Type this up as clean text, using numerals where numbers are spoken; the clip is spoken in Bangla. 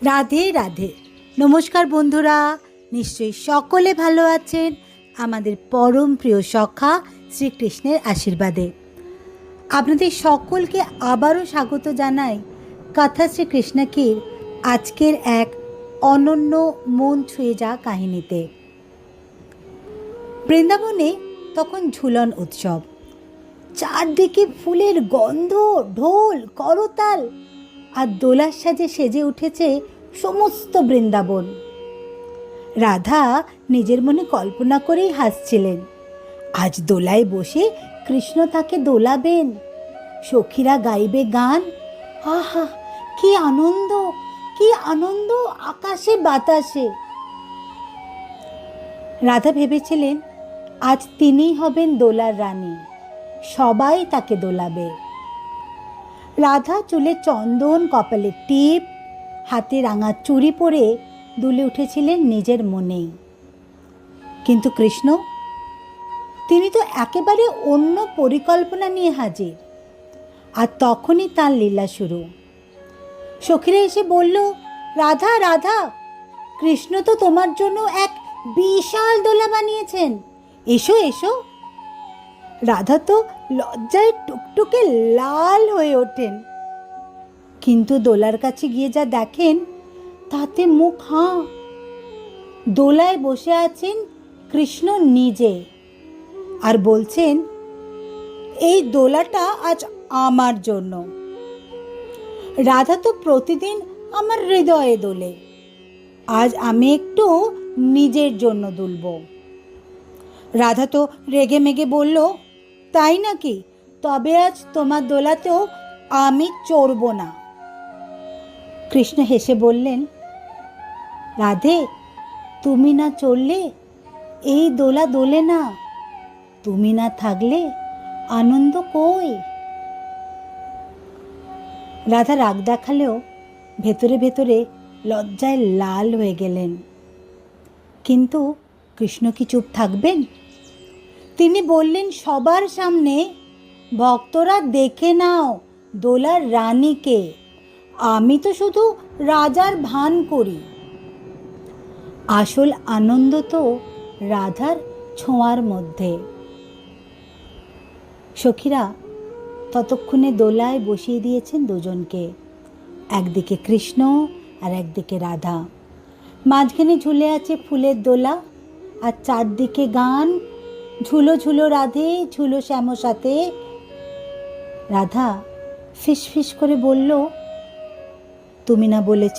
রাধে রাধে। নমস্কার বন্ধুরা, নিশ্চয়ই সকলে ভালো আছেন আমাদের পরম প্রিয় সখা শ্রীকৃষ্ণের আশীর্বাদে। আপনাদের সকলকে আবারও স্বাগত জানাই কথা শ্রীকৃষ্ণকীর আজকের এক অনন্য মন ছুঁয়ে যাওয়া কাহিনীতে। বৃন্দাবনে তখন ঝুলন উৎসব, চারদিকে ফুলের গন্ধ, ঢোল, করতাল আর দোলার সাজে সেজে উঠেছে সমস্ত বৃন্দাবন। রাধা নিজের মনে কল্পনা করেই হাসছিলেন, আজ দোলায় বসে কৃষ্ণ তাকে দোলাবেন, সখীরা গাইবে গান। আহা, কি আনন্দ, কি আনন্দ আকাশে বাতাসে। রাধা ভেবেছিলেন আজ তিনিই হবেন দোলার রানী, সবাই তাকে দোলাবে। রাধা চুলে চন্দন, কপালে টিপ, হাতে রাঙা চুড়ি পরে দুলে উঠেছিলেন নিজের মনেই। কিন্তু কৃষ্ণ, তিনি তো একেবারে অন্য পরিকল্পনা নিয়ে হাজির। আর তখনই তার লীলা শুরু। সখীরা এসে বলল, রাধা রাধা, কৃষ্ণ তো তোমার জন্য এক বিশাল দোলা বানিয়েছেন, এসো এসো। রাধা তো লজ্জায় টুকটুকে লাল হয়ে ওঠেন, কিন্তু দোলার কাছে গিয়ে যা দেখেন তাতে মুখ হাঁ। দোলায় বসে আছেন কৃষ্ণ নিজে আর বলছেন, এই দোলাটা আজ আমার জন্য। রাধা তো প্রতিদিন আমার হৃদয়ে দোলে, আজ আমি একটু নিজের জন্য দুলব। রাধা তো রেগে মেগে বলল, তাই নাকি, তবে আজ তোমার দোলাতেও আমি চড়ব না। কৃষ্ণ হেসে বললেন, রাধে, তুমি না চড়লে এই দোলা দোলে না, তুমি না থাকলে আনন্দ কই। রাধা রাগ দেখালেও ভেতরে ভেতরে লজ্জায় লাল হয়ে গেলেন। কিন্তু কৃষ্ণ কি চুপ থাকবেন? তিনি বললেন সবার সামনে, ভক্তরা দেখে নাও দোলার রানীকে, আমি তো শুধু রাজার ভান করি। আসল আনন্দ তো রাধার ছোঁয়ার মধ্যে। সখীরা ততক্ষণে দোলায় বসিয়ে দিয়েছেন দুজনকে, একদিকে কৃষ্ণ আর একদিকে রাধা। মাঝখানে ঝুলে আছে ফুলের দোলা, আর চারদিকে গান, ঝুলো ঝুলো রাধে, ঝুলো শ্যাম সাথে। রাধা ফিস ফিস করে বলল, তুমি না বলেছি